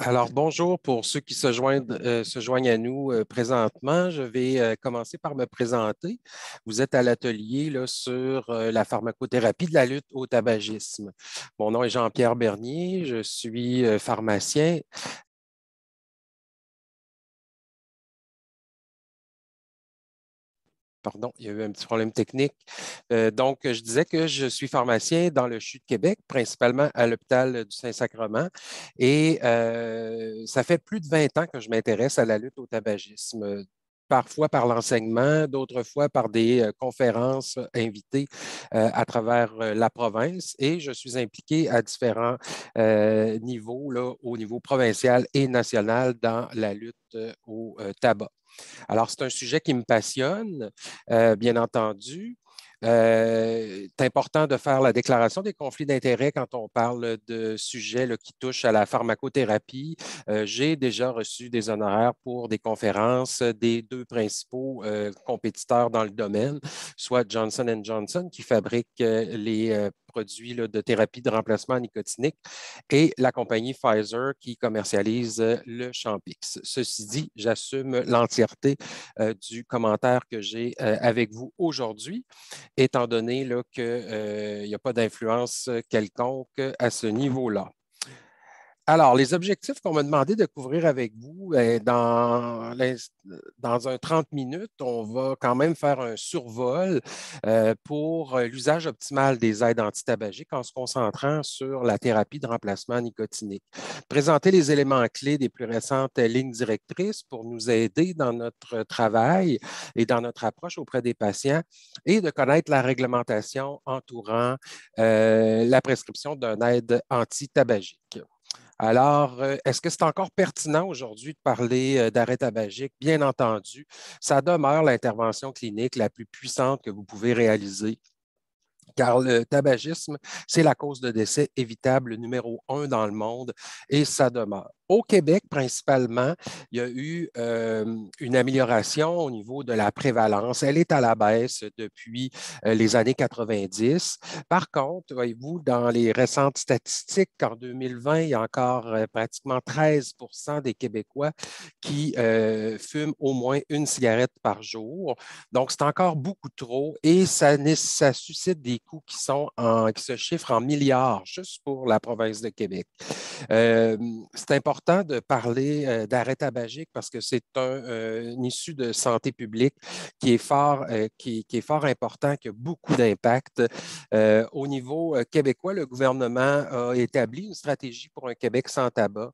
Alors, bonjour pour ceux qui se joignent à nous présentement. Je vais commencer par me présenter. Vous êtes à l'atelier là, sur la pharmacothérapie de la lutte au tabagisme. Mon nom est Jean-Pierre Bernier, je suis pharmacien. Pardon, il y a eu un petit problème technique. Donc, je disais que je suis pharmacien dans le CHU de Québec, principalement à l'hôpital du Saint-Sacrement. Et ça fait plus de 20 ans que je m'intéresse à la lutte au tabagisme. Parfois par l'enseignement, d'autres fois par des conférences invitées à travers la province. Et je suis impliqué à différents niveaux, là, au niveau provincial et national, dans la lutte au tabac. Alors, c'est un sujet qui me passionne, bien entendu. C'est important de faire la déclaration des conflits d'intérêts quand on parle de sujets là, qui touchent à la pharmacothérapie. J'ai déjà reçu des honoraires pour des conférences des deux principaux compétiteurs dans le domaine, soit Johnson Johnson, qui fabrique les produits là, de thérapie de remplacement nicotinique, et la compagnie Pfizer qui commercialise le Champix. Ceci dit, j'assume l'entièreté du commentaire que j'ai avec vous aujourd'hui, étant donné qu'il n'y a pas d'influence quelconque à ce niveau-là. Alors, les objectifs qu'on m'a demandé de couvrir avec vous, dans un 30 minutes, on va quand même faire un survol pour l'usage optimal des aides antitabagiques en se concentrant sur la thérapie de remplacement nicotinique. Présenter les éléments clés des plus récentes lignes directrices pour nous aider dans notre travail et dans notre approche auprès des patients et de connaître la réglementation entourant la prescription d'une aide antitabagique. Alors, est-ce que c'est encore pertinent aujourd'hui de parler d'arrêt tabagique? Bien entendu, ça demeure l'intervention clinique la plus puissante que vous pouvez réaliser, car le tabagisme, c'est la cause de décès évitable numéro un dans le monde et ça demeure. Au Québec, principalement, il y a eu une amélioration au niveau de la prévalence. Elle est à la baisse depuis les années 90. Par contre, voyez-vous, dans les récentes statistiques, en 2020, il y a encore pratiquement 13% des Québécois qui fument au moins une cigarette par jour. Donc, c'est encore beaucoup trop et ça suscite des coûts qui se chiffrent en milliards juste pour la province de Québec. Euh, c'est important de parler d'arrêt tabagique parce que c'est une issue de santé publique qui est fort important, qui a beaucoup d'impact. Au niveau québécois, le gouvernement a établi une stratégie pour un Québec sans tabac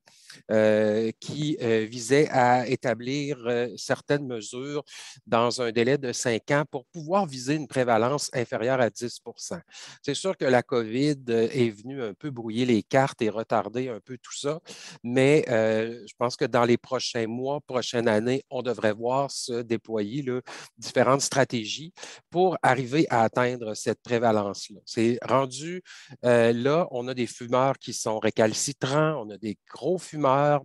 qui visait à établir certaines mesures dans un délai de 5 ans pour pouvoir viser une prévalence inférieure à 10%. C'est sûr que la COVID est venue un peu brouiller les cartes et retarder un peu tout ça, mais je pense que dans les prochains mois, prochaines années, on devrait voir se déployer là, différentes stratégies pour arriver à atteindre cette prévalence-là. C'est rendu là, on a des fumeurs qui sont récalcitrants, on a des gros fumeurs,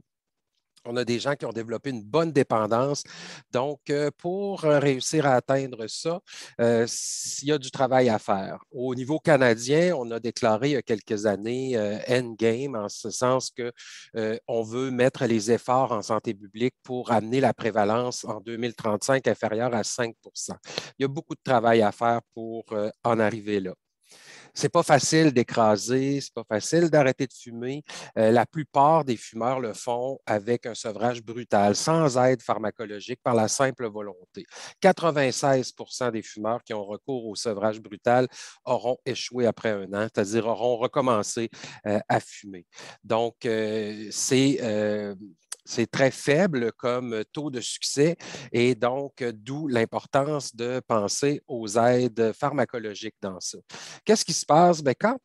on a des gens qui ont développé une bonne dépendance. Donc, pour réussir à atteindre ça, il y a du travail à faire. Au niveau canadien, on a déclaré il y a quelques années endgame, en ce sens que on veut mettre les efforts en santé publique pour amener la prévalence en 2035 inférieure à 5%. Il y a beaucoup de travail à faire pour en arriver là. C'est pas facile d'écraser, c'est pas facile d'arrêter de fumer. La plupart des fumeurs le font avec un sevrage brutal, sans aide pharmacologique, par la simple volonté. 96% des fumeurs qui ont recours au sevrage brutal auront échoué après un an, c'est-à-dire auront recommencé à fumer. Donc, c'est très faible comme taux de succès et donc d'où l'importance de penser aux aides pharmacologiques dans ça. Qu'est-ce qui se passe? Bien, quand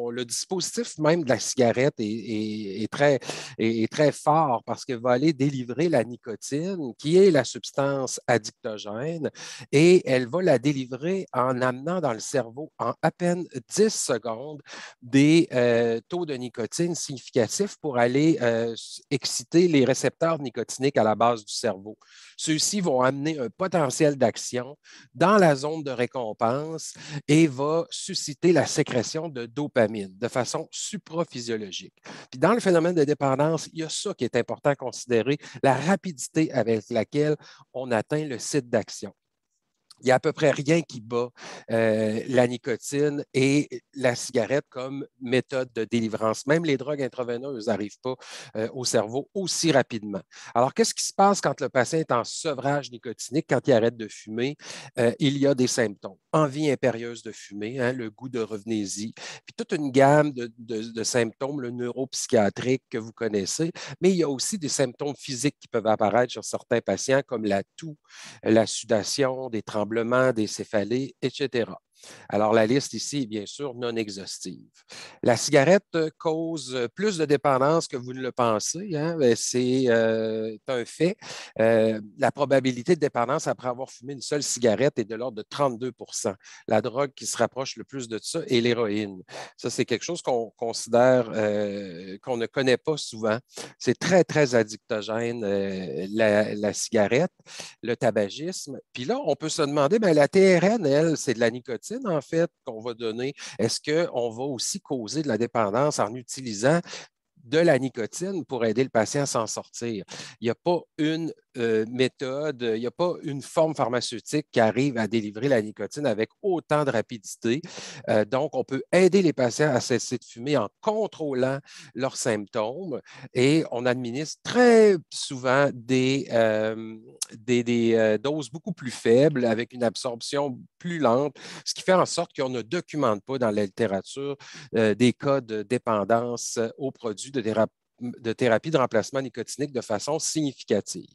le dispositif même de la cigarette est très fort parce qu'il va aller délivrer la nicotine, qui est la substance addictogène, et elle va la délivrer en amenant dans le cerveau en à peine 10 secondes des taux de nicotine significatifs pour aller exciter les des récepteurs nicotiniques à la base du cerveau. Ceux-ci vont amener un potentiel d'action dans la zone de récompense et va susciter la sécrétion de dopamine de façon supraphysiologique. Puis dans le phénomène de dépendance, il y a ça qui est important à considérer, la rapidité avec laquelle on atteint le site d'action. Il n'y a à peu près rien qui bat la nicotine et la cigarette comme méthode de délivrance. Même les drogues intraveineuses n'arrivent pas au cerveau aussi rapidement. Alors, qu'est-ce qui se passe quand le patient est en sevrage nicotinique, quand il arrête de fumer? Il y a des symptômes. Envie impérieuse de fumer, hein, le goût de revenez-y, puis toute une gamme de symptômes le neuropsychiatriques que vous connaissez, mais il y a aussi des symptômes physiques qui peuvent apparaître sur certains patients comme la toux, la sudation, des tremblements, des céphalées, etc. Alors, la liste ici est bien sûr non exhaustive. La cigarette cause plus de dépendance que vous ne le pensez, hein? C'est un fait. La probabilité de dépendance après avoir fumé une seule cigarette est de l'ordre de 32 %. La drogue qui se rapproche le plus de ça est l'héroïne. Ça, c'est quelque chose qu'on considère, qu'on ne connaît pas souvent. C'est très, très addictogène, la cigarette, le tabagisme. Puis là, on peut se demander, bien, la TRN, elle, c'est de la nicotine, en fait, qu'on va donner. Est-ce qu'on va aussi causer de la dépendance en utilisant de la nicotine pour aider le patient à s'en sortir? Il n'y a pas une méthode, il n'y a pas une forme pharmaceutique qui arrive à délivrer la nicotine avec autant de rapidité. Donc, on peut aider les patients à cesser de fumer en contrôlant leurs symptômes et on administre très souvent des doses beaucoup plus faibles avec une absorption plus lente, ce qui fait en sorte qu'on ne documente pas dans la littérature des cas de dépendance aux produits de thérapie de remplacement nicotinique de façon significative.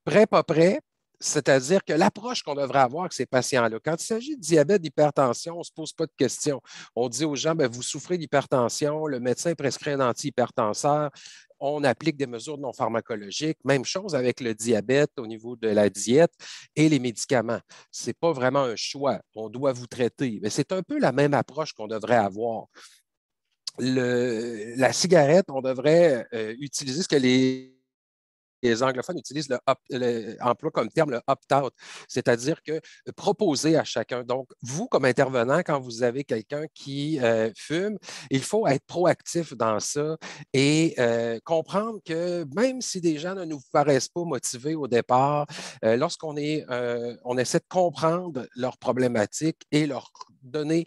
Prêt, pas prêt, c'est-à-dire que l'approche qu'on devrait avoir avec ces patients-là, quand il s'agit de diabète, d'hypertension, on ne se pose pas de questions. On dit aux gens, bien, vous souffrez d'hypertension, le médecin prescrit un antihypertenseur, on applique des mesures non pharmacologiques. Même chose avec le diabète au niveau de la diète et les médicaments. Ce n'est pas vraiment un choix. On doit vous traiter. Mais c'est un peu la même approche qu'on devrait avoir. La cigarette, on devrait utiliser ce que les anglophones utilisent emploient comme terme le opt-out, c'est-à-dire que proposer à chacun. Donc, vous, comme intervenant, quand vous avez quelqu'un qui fume, il faut être proactif dans ça et comprendre que même si des gens ne nous paraissent pas motivés au départ, on essaie de comprendre leurs problématiques et leur donner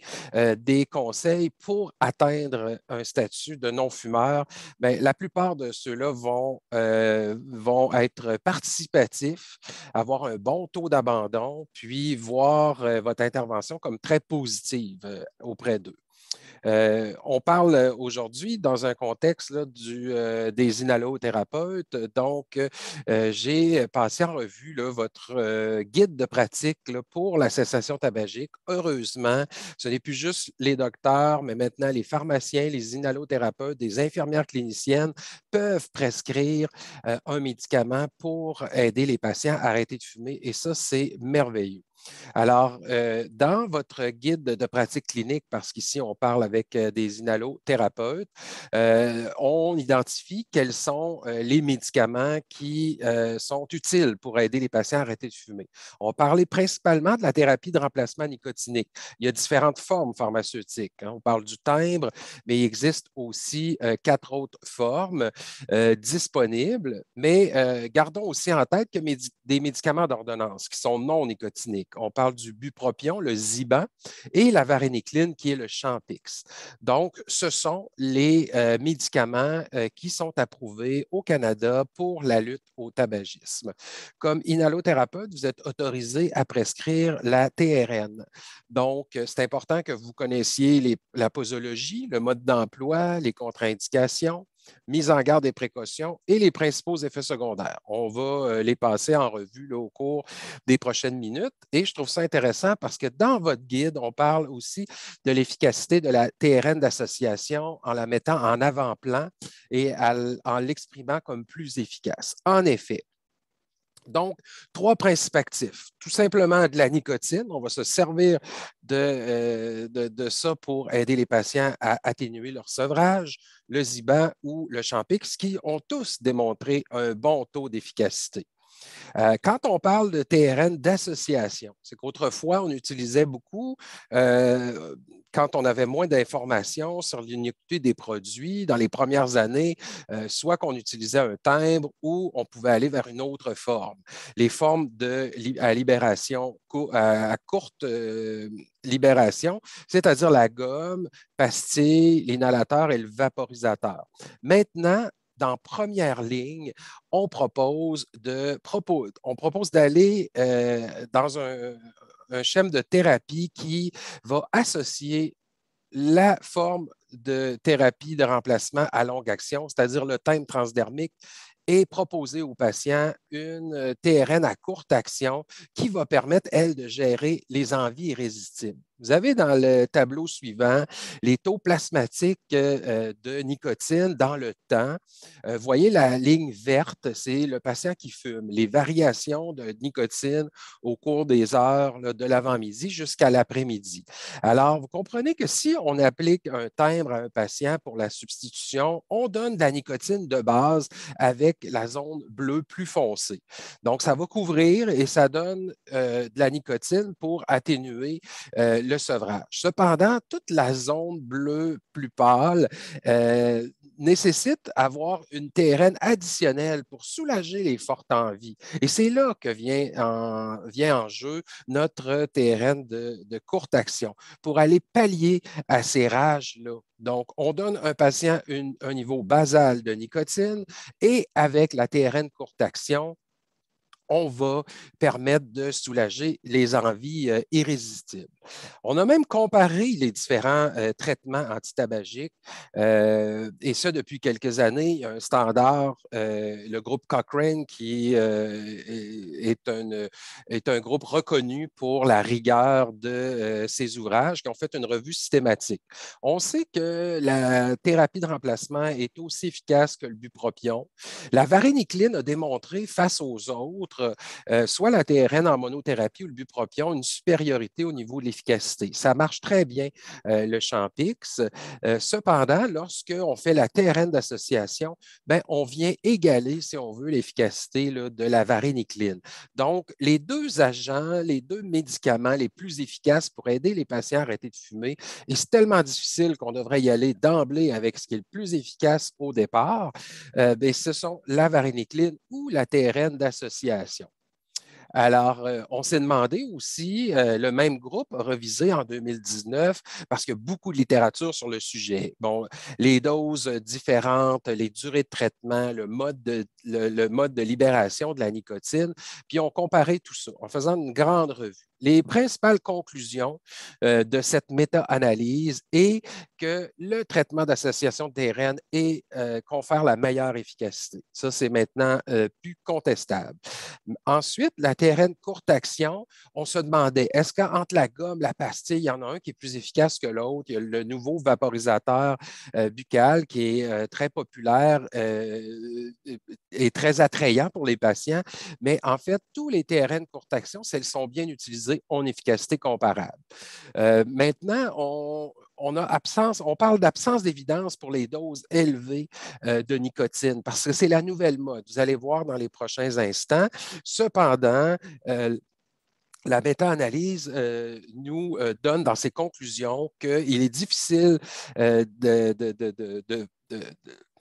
des conseils pour atteindre un statut de non-fumeur, bien, la plupart de ceux-là vont être participatifs, avoir un bon taux d'abandon, puis voir votre intervention comme très positive auprès d'eux. On parle aujourd'hui dans un contexte là, des inhalothérapeutes. Donc, j'ai passé en revue là, votre guide de pratique là, pour la cessation tabagique. Heureusement, ce n'est plus juste les docteurs, mais maintenant les pharmaciens, les inhalothérapeutes, des infirmières cliniciennes peuvent prescrire un médicament pour aider les patients à arrêter de fumer. Et ça, c'est merveilleux. Alors, dans votre guide de pratique clinique, parce qu'ici, on parle avec des inhalothérapeutes, on identifie quels sont les médicaments qui sont utiles pour aider les patients à arrêter de fumer. On parlait principalement de la thérapie de remplacement nicotinique. Il y a différentes formes pharmaceutiques, hein. On parle du timbre, mais il existe aussi 4 autres formes disponibles. Mais gardons aussi en tête que des médicaments d'ordonnance qui sont non nicotiniques. On parle du bupropion, le Ziban, et la varénicline, qui est le Champix. Donc, ce sont les médicaments qui sont approuvés au Canada pour la lutte au tabagisme. Comme inhalothérapeute, vous êtes autorisé à prescrire la TRN. Donc, c'est important que vous connaissiez la posologie, le mode d'emploi, les contre-indications, mise en garde des précautions et les principaux effets secondaires. On va les passer en revue là, au cours des prochaines minutes. Et je trouve ça intéressant parce que dans votre guide, on parle aussi de l'efficacité de la TRN d'association en la mettant en avant-plan et en l'exprimant comme plus efficace. En effet, Donc, trois principes actifs. Tout simplement de la nicotine. On va se servir de ça pour aider les patients à atténuer leur sevrage, le Ziban ou le Champix, qui ont tous démontré un bon taux d'efficacité. Quand on parle de TRN d'association, c'est qu'autrefois, on utilisait beaucoup, quand on avait moins d'informations sur l'unicité des produits, dans les premières années, soit qu'on utilisait un timbre ou on pouvait aller vers une autre forme. Les formes à libération, à courte libération, c'est-à-dire la gomme, pastille, l'inhalateur et le vaporisateur. Maintenant, dans première ligne, on propose d'aller dans un schème de thérapie qui va associer la forme de thérapie de remplacement à longue action, c'est-à-dire le thème transdermique, et proposer aux patients une TRN à courte action qui va permettre, elle, de gérer les envies irrésistibles. Vous avez dans le tableau suivant les taux plasmatiques de nicotine dans le temps. Vous voyez la ligne verte, c'est le patient qui fume. Les variations de nicotine au cours des heures là, de l'avant-midi jusqu'à l'après-midi. Alors, vous comprenez que si on applique un timbre à un patient pour la substitution, on donne de la nicotine de base avec la zone bleue plus foncée. Donc, ça va couvrir et ça donne de la nicotine pour atténuer le sevrage. Cependant, toute la zone bleue plus pâle nécessite avoir une TRN additionnelle pour soulager les fortes envies. Et c'est là que vient en jeu notre TRN de courte action pour aller pallier à ces rages-là. Donc, on donne à un patient un niveau basal de nicotine et avec la TRN courte action, on va permettre de soulager les envies irrésistibles. On a même comparé les différents traitements antitabagiques et ça depuis quelques années. Il y a un standard, le groupe Cochrane, qui est un groupe reconnu pour la rigueur de ses ouvrages, qui ont fait une revue systématique. On sait que la thérapie de remplacement est aussi efficace que le bupropion. La varénicline a démontré face aux autres, soit la TRN en monothérapie ou le bupropion, une supériorité au niveau de l'efficacité. Ça marche très bien, le Champix. Cependant, lorsqu'on fait la TRN d'association, ben, on vient égaler, si on veut, l'efficacité là, de la varénicline. Donc, les deux agents, les deux médicaments les plus efficaces pour aider les patients à arrêter de fumer, et c'est tellement difficile qu'on devrait y aller d'emblée avec ce qui est le plus efficace au départ, ben, ce sont la varénicline ou la TRN d'association. Alors, on s'est demandé aussi, le même groupe a revisé en 2019 parce qu'il y a beaucoup de littérature sur le sujet. Bon, les doses différentes, les durées de traitement, le mode de libération de la nicotine, puis on comparait tout ça en faisant une grande revue. Les principales conclusions de cette méta-analyse est que le traitement d'association de TRN confère la meilleure efficacité. Ça, c'est maintenant plus contestable. Ensuite, la TRN courte action, on se demandait, est-ce qu'entre la gomme, la pastille, il y en a un qui est plus efficace que l'autre? Il y a le nouveau vaporisateur buccal qui est très populaire et très attrayant pour les patients, mais en fait, tous les TRN courte action, si elles sont bien utilisées, ont une efficacité comparable. Maintenant, on parle d'absence d'évidence pour les doses élevées de nicotine parce que c'est la nouvelle mode. Vous allez voir dans les prochains instants. Cependant, la méta-analyse nous donne dans ses conclusions qu'il est difficile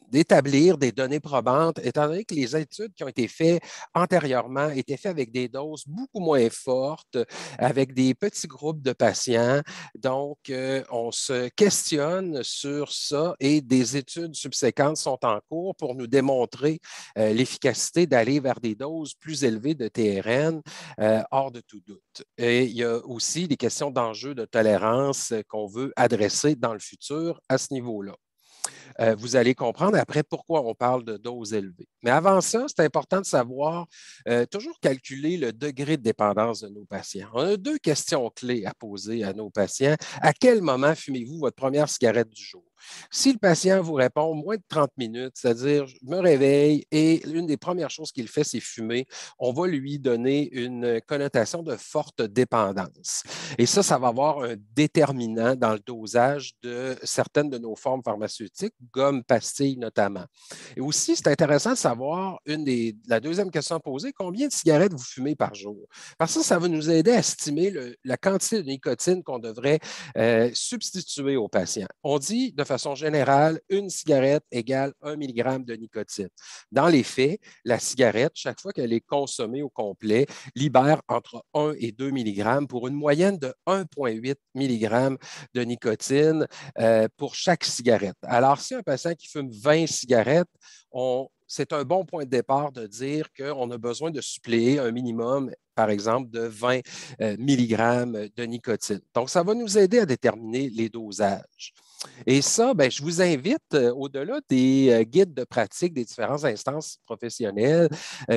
d'établir des données probantes, étant donné que les études qui ont été faites antérieurement étaient faites avec des doses beaucoup moins fortes, avec des petits groupes de patients. Donc, on se questionne sur ça et des études subséquentes sont en cours pour nous démontrer l'efficacité d'aller vers des doses plus élevées de TRN, hors de tout doute. Et il y a aussi des questions d'enjeux de tolérance qu'on veut adresser dans le futur à ce niveau-là. Vous allez comprendre après pourquoi on parle de doses élevées. Mais avant ça, c'est important de savoir toujours calculer le degré de dépendance de nos patients. On a deux questions clés à poser à nos patients. À quel moment fumez-vous votre première cigarette du jour? Si le patient vous répond moins de 30 minutes, c'est-à-dire je me réveille et l'une des premières choses qu'il fait, c'est fumer, on va lui donner une connotation de forte dépendance. Et ça va avoir un déterminant dans le dosage de certaines de nos formes pharmaceutiques, gomme, pastilles notamment. Et aussi, c'est intéressant de savoir la deuxième question à poser, combien de cigarettes vous fumez par jour? Parce que ça va nous aider à estimer la quantité de nicotine qu'on devrait substituer aux patients. On dit de façon générale, une cigarette égale 1 milligramme de nicotine. Dans les faits, la cigarette, chaque fois qu'elle est consommée au complet, libère entre 1 et 2 milligrammes pour une moyenne de 1,8 milligrammes de nicotine pour chaque cigarette. Alors, si un patient qui fume 20 cigarettes, c'est un bon point de départ de dire qu'on a besoin de suppléer un minimum, par exemple, de 20 milligrammes de nicotine. Donc, ça va nous aider à déterminer les dosages. Et ça, ben, je vous invite, au-delà des guides de pratique des différentes instances professionnelles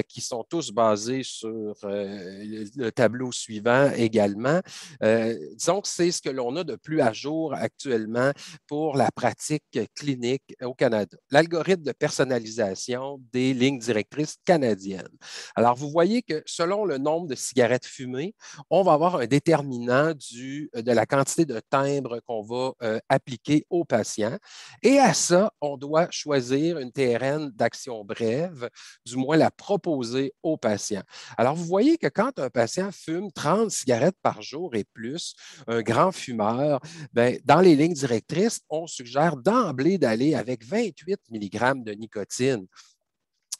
qui sont tous basés sur le tableau suivant également, disons que c'est ce que l'on a de plus à jour actuellement pour la pratique clinique au Canada. L'algorithme de personnalisation des lignes directrices canadiennes. Alors, vous voyez que selon le nombre de cigarettes fumées, on va avoir un déterminant de la quantité de timbres qu'on va appliquer aux patients. Et à ça, on doit choisir une TRN d'action brève, du moins la proposer aux patients. Alors, vous voyez que quand un patient fume 30 cigarettes par jour et plus, un grand fumeur, ben, dans les lignes directrices, on suggère d'emblée d'aller avec 28 milligrammes de nicotine.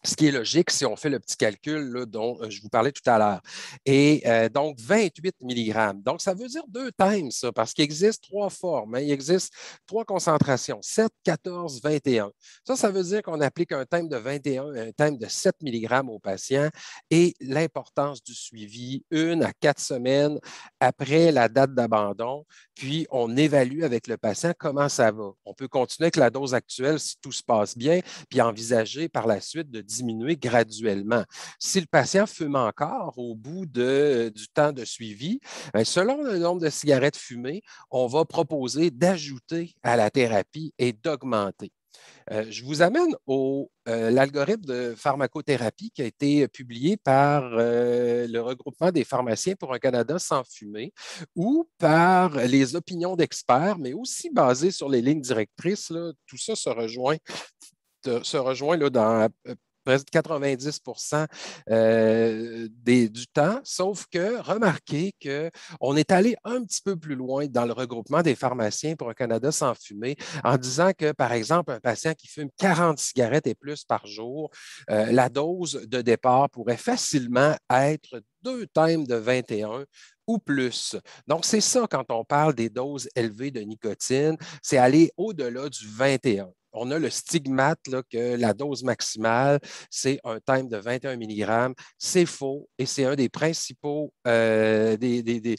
Ce qui est logique si on fait le petit calcul là, dont je vous parlais tout à l'heure. Et donc, 28 milligrammes. Donc, ça veut dire 2 times, ça, parce qu'il existe 3 formes. Hein. Il existe 3 concentrations, 7, 14, 21. Ça veut dire qu'on applique un time de 21 et un time de 7 milligrammes aux patients et l'importance du suivi, 1 à 4 semaines après la date d'abandon. Puis, on évalue avec le patient comment ça va. On peut continuer avec la dose actuelle si tout se passe bien, puis envisager par la suite de diminuer graduellement. Si le patient fume encore au bout du temps de suivi, selon le nombre de cigarettes fumées, on va proposer d'ajouter à la thérapie et d'augmenter. Je vous amène l'algorithme de pharmacothérapie qui a été publié par le regroupement des pharmaciens pour un Canada sans fumée ou par les opinions d'experts, mais aussi basé sur les lignes directrices. Là, tout ça se rejoint là, dans presque 90 du temps, sauf que remarquez qu'on est allé un petit peu plus loin dans le regroupement des pharmaciens pour un Canada sans fumée en disant que, par exemple, un patient qui fume 40 cigarettes et plus par jour, la dose de départ pourrait facilement être 2 times de 21 ou plus. Donc, c'est ça quand on parle des doses élevées de nicotine, c'est aller au-delà du 21. On a le stigmate là, que la dose maximale, c'est un time de 21 milligrammes. C'est faux et c'est un des principaux des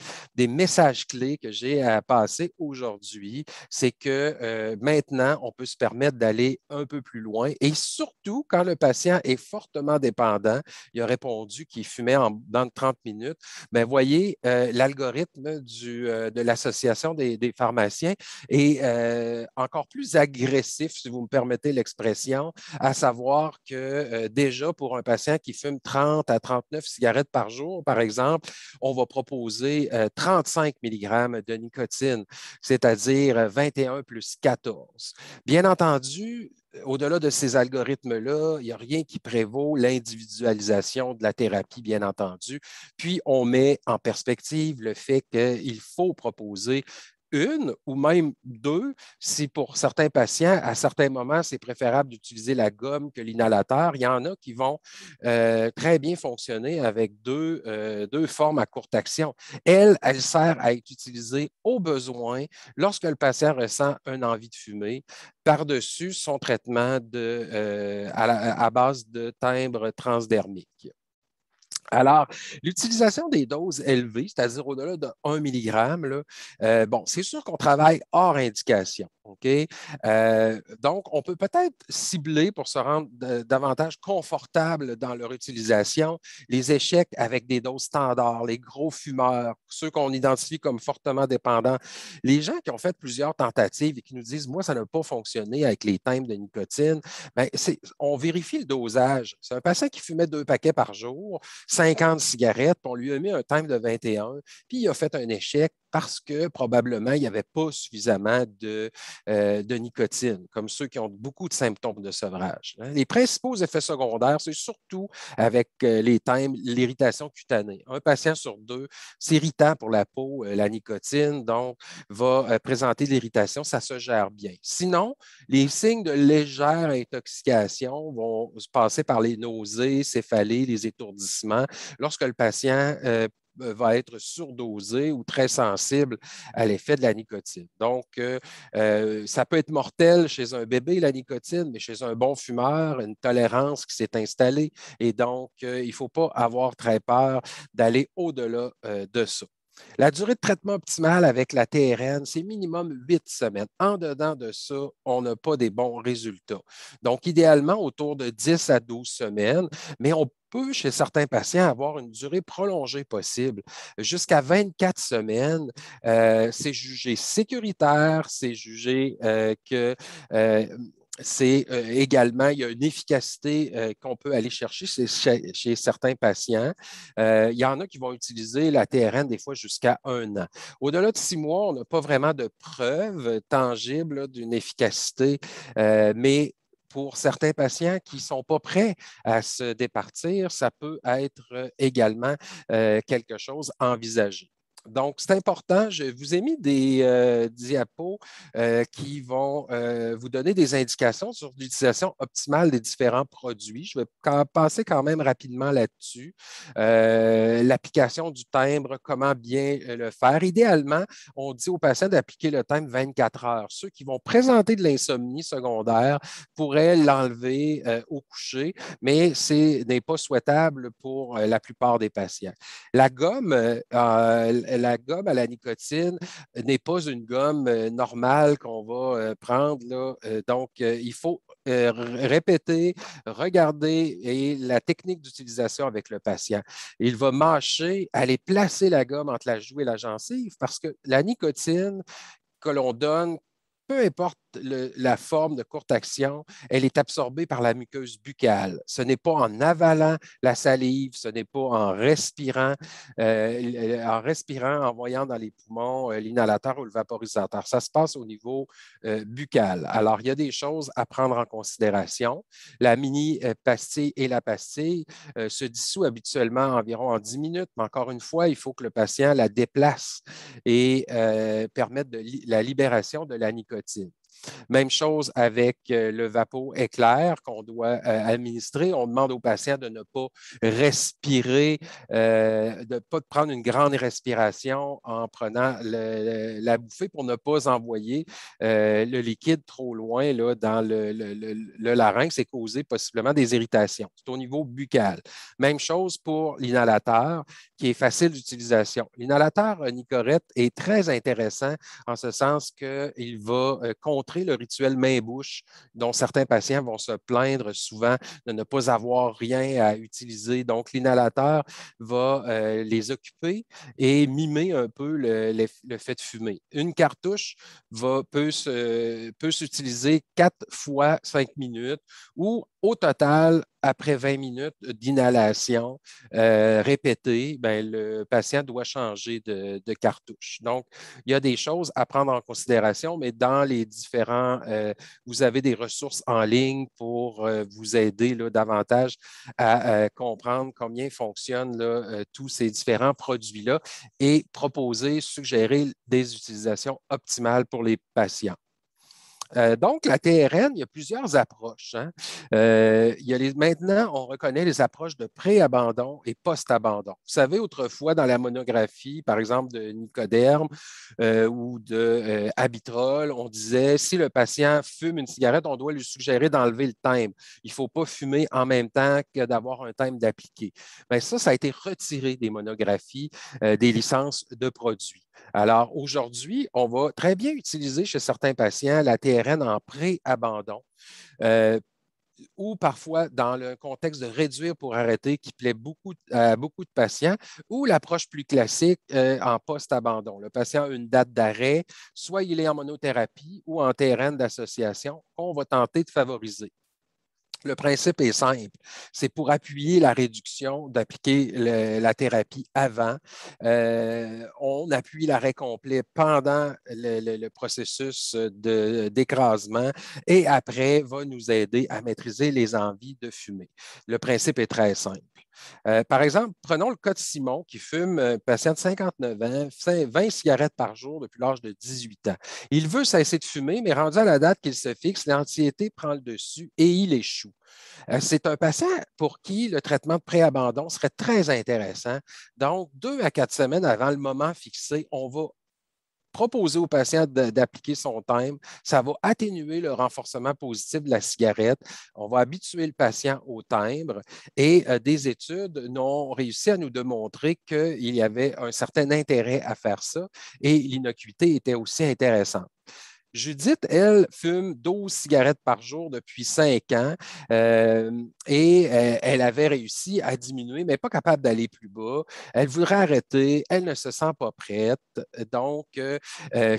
messages clés que j'ai à passer aujourd'hui. C'est que maintenant, on peut se permettre d'aller un peu plus loin et surtout quand le patient est fortement dépendant, il a répondu qu'il fumait dans 30 minutes. Bien, voyez, l'algorithme de l'Association des pharmaciens est encore plus agressif, si vous me permettez l'expression, à savoir que déjà pour un patient qui fume 30 à 39 cigarettes par jour, par exemple, on va proposer 35 milligrammes de nicotine, c'est-à-dire 21 plus 14. Bien entendu, au-delà de ces algorithmes-là, il n'y a rien qui prévaut l'individualisation de la thérapie, bien entendu. Puis, on met en perspective le fait qu'il faut proposer une ou même deux, si pour certains patients, à certains moments, c'est préférable d'utiliser la gomme que l'inhalateur. Il y en a qui vont très bien fonctionner avec deux formes à courte action. Elle sert à être utilisée au besoin lorsque le patient ressent une envie de fumer par-dessus son traitement à base de timbre transdermique. Alors, l'utilisation des doses élevées, c'est-à-dire au-delà de 1 milligramme, là, bon, c'est sûr qu'on travaille hors indication. OK? Donc, on peut peut-être cibler pour se rendre davantage confortable dans leur utilisation les échecs avec des doses standards, les gros fumeurs, ceux qu'on identifie comme fortement dépendants. Les gens qui ont fait plusieurs tentatives et qui nous disent, moi, ça n'a pas fonctionné avec les thèmes de nicotine, bien, on vérifie le dosage. C'est un patient qui fumait 2 paquets par jour, 50 cigarettes, puis on lui a mis un thème de 21, puis il a fait un échec parce que probablement il n'y avait pas suffisamment de nicotine, comme ceux qui ont beaucoup de symptômes de sevrage. Les principaux effets secondaires, c'est surtout avec les thèmes, l'irritation cutanée. Un patient sur 2, c'est irritant pour la peau, la nicotine, donc va présenter de l'irritation, ça se gère bien. Sinon, les signes de légère intoxication vont se passer par les nausées, céphalées, les étourdissements. Lorsque le patient va être surdosé ou très sensible à l'effet de la nicotine. Donc, ça peut être mortel chez un bébé, la nicotine, mais chez un bon fumeur, une tolérance qui s'est installée. Et donc, il ne faut pas avoir très peur d'aller au-delà de ça. La durée de traitement optimale avec la TRN, c'est minimum 8 semaines. En dedans de ça, on n'a pas des bons résultats. Donc, idéalement, autour de 10 à 12 semaines, mais on peut, chez certains patients, avoir une durée prolongée possible. Jusqu'à 24 semaines, c'est jugé sécuritaire, c'est jugé que c'est également, il y a une efficacité qu'on peut aller chercher chez certains patients. Il y en a qui vont utiliser la TRN des fois jusqu'à 1 an. Au-delà de 6 mois, on n'a pas vraiment de preuves tangibles d'une efficacité, mais pour certains patients qui ne sont pas prêts à se départir, ça peut être également quelque chose envisagé. Donc, c'est important. Je vous ai mis des diapos qui vont vous donner des indications sur l'utilisation optimale des différents produits. Je vais passer quand même rapidement là-dessus. L'application du timbre, comment bien le faire. Idéalement, on dit aux patients d'appliquer le timbre 24 heures. Ceux qui vont présenter de l'insomnie secondaire pourraient l'enlever au coucher, mais ce n'est pas souhaitable pour la plupart des patients. La gomme à la nicotine n'est pas une gomme normale qu'on va prendre, là. Donc, il faut répéter, regarder et la technique d'utilisation avec le patient. Il va mâcher, aller placer la gomme entre la joue et la gencive parce que la nicotine que l'on donne, peu importe la forme de courte action, elle est absorbée par la muqueuse buccale. Ce n'est pas en avalant la salive, ce n'est pas en respirant, en voyant dans les poumons l'inhalateur ou le vaporisateur. Ça se passe au niveau buccal. Alors, il y a des choses à prendre en considération. La mini-pastille et la pastille se dissout habituellement environ en 10 minutes, mais encore une fois, il faut que le patient la déplace et permette la libération de la nicotine. Même chose avec le Vapo éclair qu'on doit administrer. On demande aux patients de ne pas respirer, de ne pas prendre une grande respiration en prenant la bouffée pour ne pas envoyer le liquide trop loin là, dans le larynx et causer possiblement des irritations. C'est au niveau buccal. Même chose pour l'inhalateur qui est facile d'utilisation. L'inhalateur Nicorette est très intéressant en ce sens qu'il va contrer le rituel main-bouche dont certains patients vont se plaindre souvent de ne pas avoir rien à utiliser. Donc, l'inhalateur va les occuper et mimer un peu le fait de fumer. Une cartouche peut s'utiliser 4 fois 5 minutes ou au total, après 20 minutes d'inhalation répétée, ben, le patient doit changer de cartouche. Donc, il y a des choses à prendre en considération, mais dans les différents, vous avez des ressources en ligne pour vous aider là, davantage à comprendre combien fonctionnent là, tous ces différents produits-là et proposer, suggérer des utilisations optimales pour les patients. Donc, la TRN, il y a plusieurs approches. Hein. Maintenant, on reconnaît les approches de pré-abandon et post-abandon. Vous savez, autrefois, dans la monographie, par exemple, de Nicoderme ou de Abitrol, on disait si le patient fume une cigarette, on doit lui suggérer d'enlever le thème. Il ne faut pas fumer en même temps que d'avoir un thème d'appliquer. Bien, ça a été retiré des monographies, des licences de produits. Alors, aujourd'hui, on va très bien utiliser chez certains patients la TRN en pré-abandon. Euh, ou parfois dans le contexte de réduire pour arrêter qui plaît beaucoup à beaucoup de patients, ou l'approche plus classique en post-abandon. Le patient a une date d'arrêt, soit il est en monothérapie ou en TRN d'association qu'on va tenter de favoriser. Le principe est simple. C'est pour appuyer la réduction, d'appliquer la thérapie avant. On appuie l'arrêt complet pendant le processus d'écrasement et après va nous aider à maîtriser les envies de fumer. Le principe est très simple. Par exemple, prenons le cas de Simon qui fume, un patient de 59 ans, 20 cigarettes par jour depuis l'âge de 18 ans. Il veut cesser de fumer, mais rendu à la date qu'il se fixe, l'anxiété prend le dessus et il échoue. C'est un patient pour qui le traitement de pré-abandon serait très intéressant. Donc, 2 à 4 semaines avant le moment fixé, on va proposer au patient d'appliquer son timbre. Ça va atténuer le renforcement positif de la cigarette. On va habituer le patient au timbre et des études n'ont réussi à nous démontrer qu'il y avait un certain intérêt à faire ça et l'innocuité était aussi intéressante. Judith, elle, fume 12 cigarettes par jour depuis 5 ans et elle avait réussi à diminuer, mais pas capable d'aller plus bas. Elle voudrait arrêter, elle ne se sent pas prête. Donc,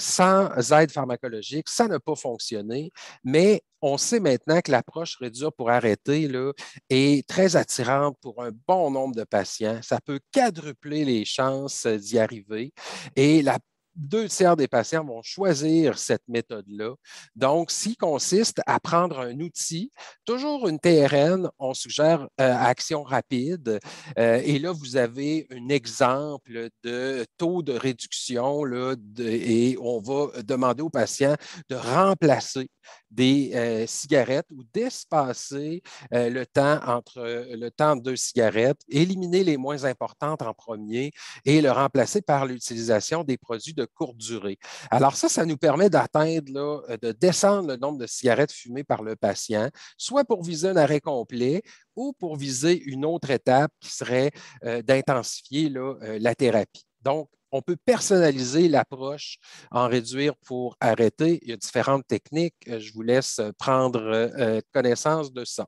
sans aide pharmacologique, ça n'a pas fonctionné, mais on sait maintenant que l'approche réduire pour arrêter là, est très attirante pour un bon nombre de patients. Ça peut quadrupler les chances d'y arriver. Et la 2 tiers des patients vont choisir cette méthode-là. Donc, s'il consiste à prendre un outil, toujours une TRN, on suggère action rapide. Et là, vous avez un exemple de taux de réduction là, et on va demander aux patients de remplacer des cigarettes ou d'espacer le temps entre le temps de 2 cigarettes, éliminer les moins importantes en premier et le remplacer par l'utilisation des produits de courte durée. Alors ça nous permet d'atteindre, là, de descendre le nombre de cigarettes fumées par le patient, soit pour viser un arrêt complet ou pour viser une autre étape qui serait d'intensifier là, la thérapie. Donc, on peut personnaliser l'approche en réduire pour arrêter. Il y a différentes techniques. Je vous laisse prendre connaissance de ça.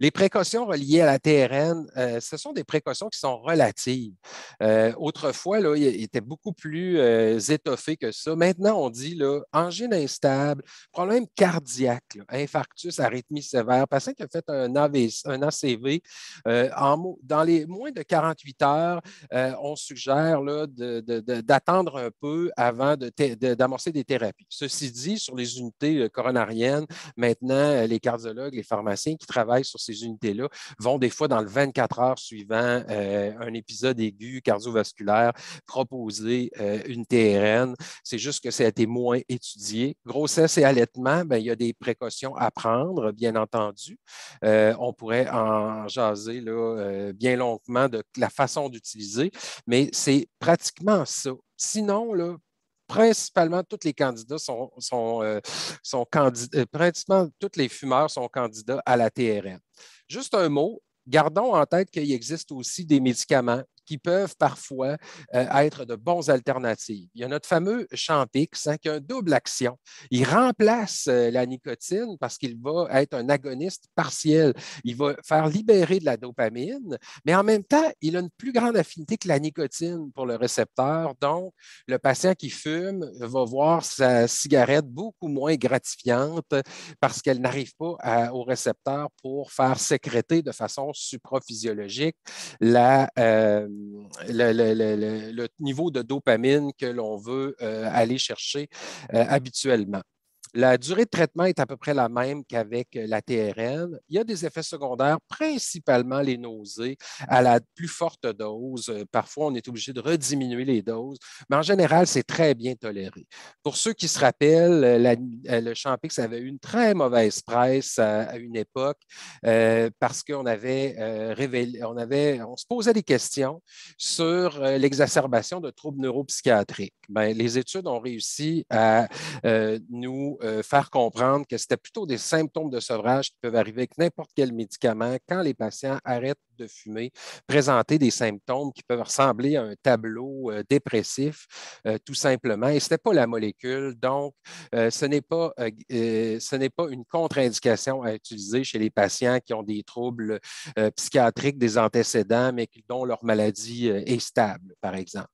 Les précautions reliées à la TRN, ce sont des précautions qui sont relatives. Autrefois, là, il était beaucoup plus étoffé que ça. Maintenant, on dit là, angine instable, problème cardiaque, là, infarctus, arythmie sévère, patient qui a fait un, AVC, un ACV. Dans les moins de 48 heures, on suggère là, d'attendre un peu avant d'amorcer des thérapies. Ceci dit, sur les unités coronariennes, maintenant, les cardiologues, les pharmaciens qui travaillent sur ces unités-là vont des fois dans le 24 heures suivant un épisode aigu cardiovasculaire proposer une TRN. C'est juste que ça a été moins étudié. Grossesse et allaitement, ben, il y a des précautions à prendre, bien entendu. On pourrait en jaser là, bien longuement de la façon d'utiliser, mais c'est pratiquement ça. Sinon, là, principalement, tous les candidats pratiquement tous les fumeurs sont candidats à la TRN. Juste un mot, gardons en tête qu'il existe aussi des médicaments qui peuvent parfois être de bonnes alternatives. Il y a notre fameux Champix hein, qui a une double action. Il remplace la nicotine parce qu'il va être un agoniste partiel. Il va faire libérer de la dopamine, mais en même temps, il a une plus grande affinité que la nicotine pour le récepteur. Donc, le patient qui fume va voir sa cigarette beaucoup moins gratifiante parce qu'elle n'arrive pas au récepteur pour faire sécréter de façon supraphysiologique le niveau de dopamine que l'on veut aller chercher habituellement. La durée de traitement est à peu près la même qu'avec la TRN. Il y a des effets secondaires, principalement les nausées à la plus forte dose. Parfois, on est obligé de rediminuer les doses, mais en général, c'est très bien toléré. Pour ceux qui se rappellent, le Champix avait eu une très mauvaise presse à une époque parce qu'on avait révélé, on se posait des questions sur l'exacerbation de troubles neuropsychiatriques. Ben, les études ont réussi à nous faire comprendre que c'était plutôt des symptômes de sevrage qui peuvent arriver avec n'importe quel médicament quand les patients arrêtent de fumer, présenter des symptômes qui peuvent ressembler à un tableau dépressif, tout simplement. Et ce n'était pas la molécule, donc ce n'est pas une contre-indication à utiliser chez les patients qui ont des troubles psychiatriques, des antécédents, mais dont leur maladie est stable, par exemple.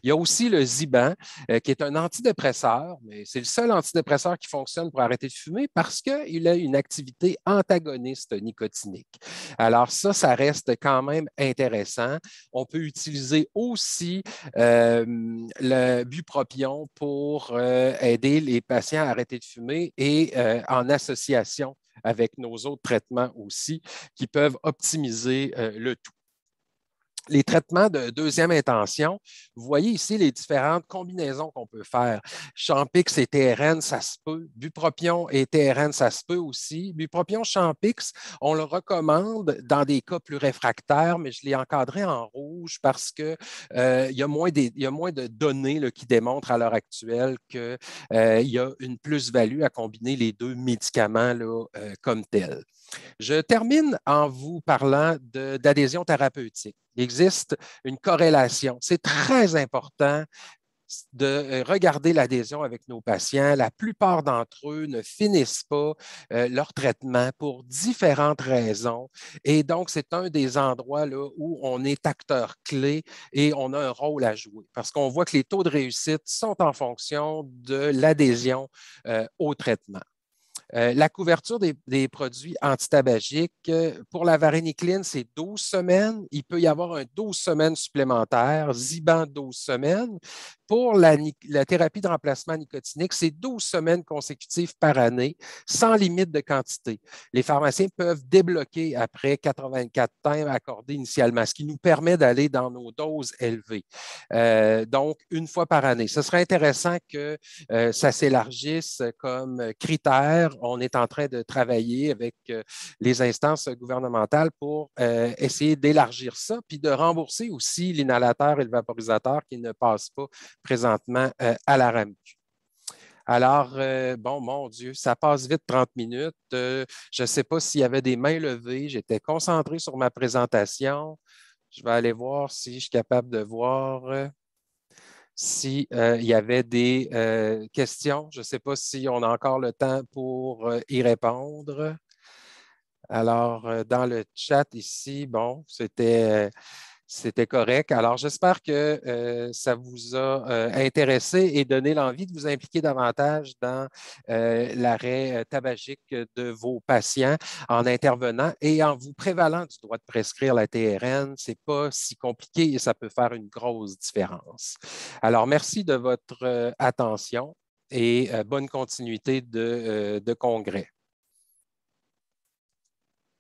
Il y a aussi le Ziban, qui est un antidépresseur, mais c'est le seul antidépresseur qui fonctionne pour arrêter de fumer parce qu'il a une activité antagoniste nicotinique. Alors ça reste quand même intéressant. On peut utiliser aussi le bupropion pour aider les patients à arrêter de fumer et en association avec nos autres traitements aussi qui peuvent optimiser le tout. Les traitements de deuxième intention, vous voyez ici les différentes combinaisons qu'on peut faire. Champix et TRN, ça se peut. Bupropion et TRN, ça se peut aussi. Bupropion, Champix, on le recommande dans des cas plus réfractaires, mais je l'ai encadré en rouge parce qu'il y a moins de données là, qui démontrent à l'heure actuelle qu'il y a une plus-value à combiner les deux médicaments là, comme tels. Je termine en vous parlant d'adhésion thérapeutique. Il existe une corrélation. C'est très important de regarder l'adhésion avec nos patients. La plupart d'entre eux ne finissent pas leur traitement pour différentes raisons. Et donc, c'est un des endroits là, où on est acteur clé et on a un rôle à jouer parce qu'on voit que les taux de réussite sont en fonction de l'adhésion au traitement. La couverture des produits antitabagiques, pour la varénicline, c'est 12 semaines. Il peut y avoir un 12 semaines supplémentaire, Ziban 12 semaines. Pour la thérapie de remplacement nicotinique, c'est 12 semaines consécutives par année, sans limite de quantité. Les pharmaciens peuvent débloquer après 84 temps accordés initialement, ce qui nous permet d'aller dans nos doses élevées. Donc, une fois par année. Ce serait intéressant que ça s'élargisse comme critère. On est en train de travailler avec les instances gouvernementales pour essayer d'élargir ça, puis de rembourser aussi l'inhalateur et le vaporisateur qui ne passent pas présentement à la RAMQ. Alors, bon, mon Dieu, ça passe vite 30 minutes. Je ne sais pas s'il y avait des mains levées. J'étais concentré sur ma présentation. Je vais aller voir si je suis capable de voir s'il y avait des questions. Je ne sais pas si on a encore le temps pour y répondre. Alors, dans le chat ici, bon, c'était correct. Alors, j'espère que ça vous a intéressé et donné l'envie de vous impliquer davantage dans l'arrêt tabagique de vos patients en intervenant et en vous prévalant du droit de prescrire la TRN. Ce n'est pas si compliqué et ça peut faire une grosse différence. Alors, merci de votre attention et bonne continuité de congrès.